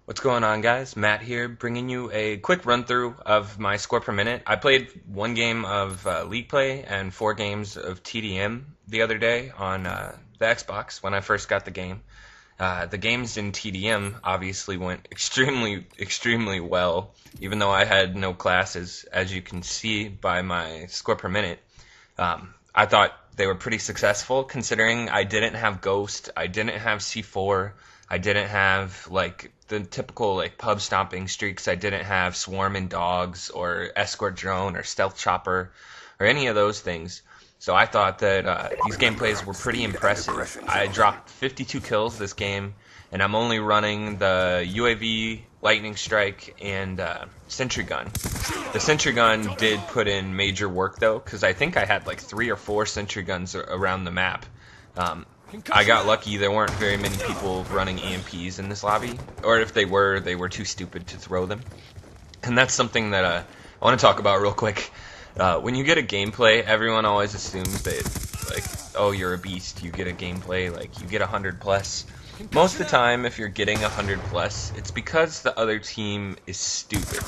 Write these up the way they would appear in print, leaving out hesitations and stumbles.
What's going on, guys? Matt here, bringing you a quick run through of my score per minute. I played one game of League Play and 4 games of TDM the other day on the Xbox when I first got the game. The games in TDM obviously went extremely well, even though I had no classes, as you can see by my score per minute. I thought they were pretty successful considering I didn't have Ghost, I didn't have C4, I didn't have like the typical like pub stomping streaks. I didn't have Swarm and Dogs or Escort Drone or Stealth Chopper or any of those things. So I thought that these gameplays were pretty impressive. I dropped 52 kills this game, and I'm only running the UAV, Lightning Strike, and Sentry Gun. The Sentry Gun did put in major work though, because I think I had like 3 or 4 Sentry Guns around the map. I got lucky. There weren't very many people running EMPs in this lobby, or if they were too stupid to throw them. And that's something that I want to talk about real quick. When you get a gameplay, everyone always assumes that, like, oh, you're a beast. You get a gameplay, like, you get 100 plus. Most of the time, if you're getting 100 plus, it's because the other team is stupid.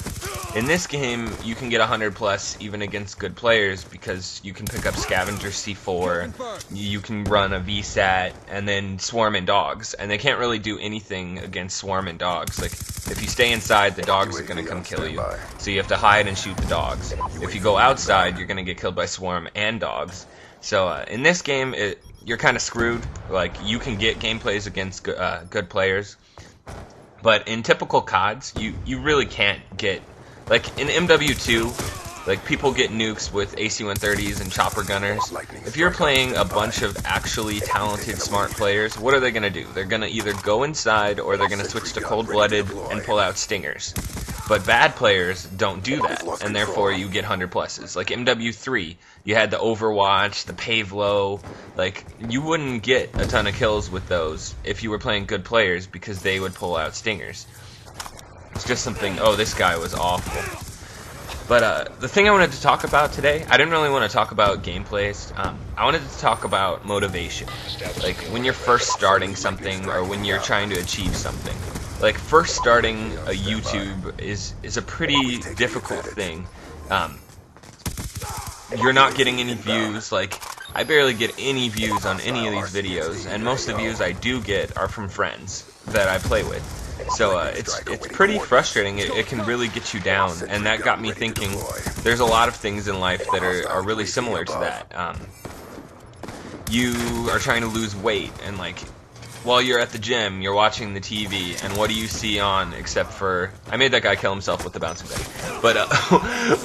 In this game, you can get 100 plus even against good players because you can pick up Scavenger C4, you can run a VSAT, and then Swarm and Dogs, and they can't really do anything against Swarm and Dogs. Like, if you stay inside, the dogs are going to come kill you, so you have to hide and shoot the dogs. If you go outside, you're going to get killed by Swarm and Dogs. So in this game, you're kind of screwed. Like, you can get gameplays against good players, but in typical CODs, you really can't get, like in MW2, like people get nukes with AC-130s and chopper gunners. If you're playing a bunch of actually talented, smart players, what are they gonna do? They're gonna either go inside or they're gonna switch to cold-blooded and pull out stingers. But bad players don't do that, and therefore you get 100 pluses. Like MW3, you had the Overwatch, the Pavelo. Like, you wouldn't get a ton of kills with those if you were playing good players because they would pull out stingers. It's just something, oh, this guy was awful. But the thing I wanted to talk about today, I didn't really want to talk about gameplays. I wanted to talk about motivation. Like, when you're first starting something or when you're trying to achieve something. Like, first starting a YouTube is a pretty difficult thing. You're not getting any views. Like, I barely get any views on any of these videos, and most of the views I do get are from friends that I play with. So it's pretty frustrating. It can really get you down, and that got me thinking there's a lot of things in life that are really similar to that. You are trying to lose weight, and like, while you're at the gym, you're watching the TV, and what do you see on except for... I made that guy kill himself with the bouncing bag. But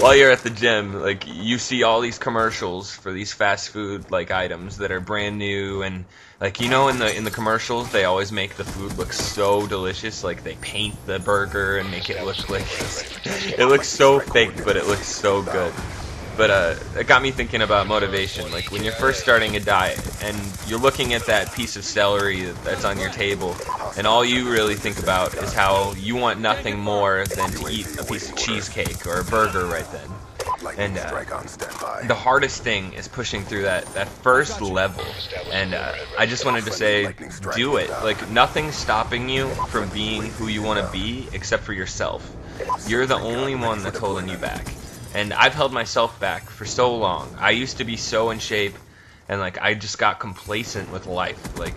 while you're at the gym, like, you see all these commercials for these fast food like items that are brand new, and like, you know, in the commercials they always make the food look so delicious. Like, they paint the burger and make it look like it looks so fake, but it looks so good. But it got me thinking about motivation. Like, when you're first starting a diet and you're looking at that piece of celery that's on your table, and all you really think about is how you want nothing more than to eat a piece of cheesecake or a burger right then. And the hardest thing is pushing through that first level. And I just wanted to say, do it. Like, nothing's stopping you from being who you want to be except for yourself. You're the only one that's holding you back. And I've held myself back for so long. I used to be so in shape, and like, I just got complacent with life. Like,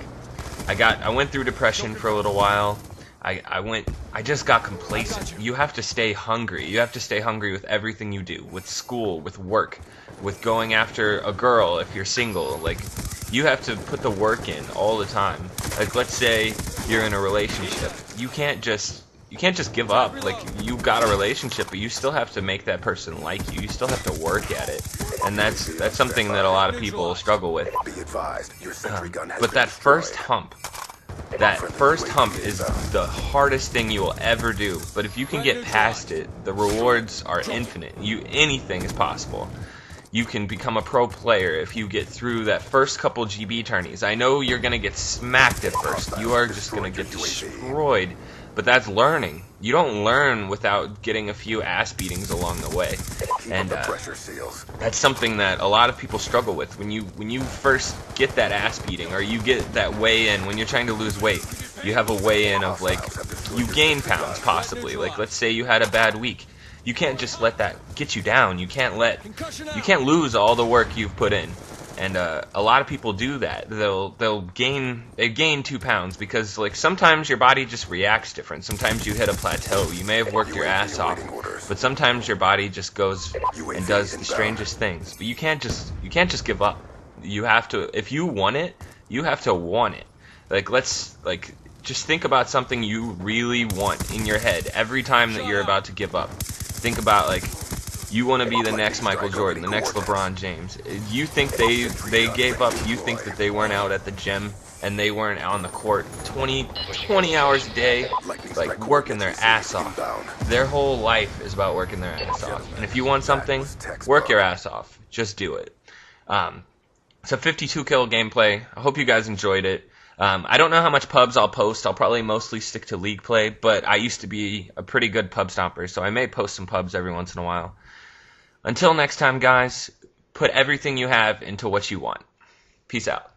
I went through depression for a little while. I just got complacent. You have to stay hungry. You have to stay hungry with everything you do, with school, with work, with going after a girl if you're single. Like, you have to put the work in all the time. Like, let's say you're in a relationship. You can't just give up. Like, you got a relationship, but you still have to make that person like you. You still have to work at it, and that's something that a lot of people struggle with. But that first hump is the hardest thing you will ever do. But if you can get past it, the rewards are infinite. Anything is possible. You can become a pro player if you get through that first couple GB tourneys. I know you're gonna get smacked at first. You are just gonna get destroyed. But that's learning. You don't learn without getting a few ass beatings along the way. And that's something that a lot of people struggle with. When you first get that ass beating, or you get that weigh-in when you're trying to lose weight, you have a weigh-in of like you gain pounds possibly. Like let's say you had a bad week. You can't just let that get you down. You can't lose all the work you've put in. And a lot of people do that. They gain 2 pounds because like sometimes your body just reacts different. Sometimes you hit a plateau. You may have worked your ass off, but sometimes your body just goes and does the strangest things. But you can't just give up. You have to, if you want it, you have to want it. Just think about something you really want in your head every time that you're about to give up. Think about like you want to be the next Michael Jordan, the next LeBron James. You think they gave up, you think that they weren't out at the gym and they weren't on the court 20 hours a day, like working their ass off. Their whole life is about working their ass off. And if you want something, work your ass off. Just do it. It's a 52 kill gameplay. I hope you guys enjoyed it. I don't know how much pubs I'll post. I'll probably mostly stick to league play, but I used to be a pretty good pub stomper, so I may post some pubs every once in a while. Until next time, guys, put everything you have into what you want. Peace out.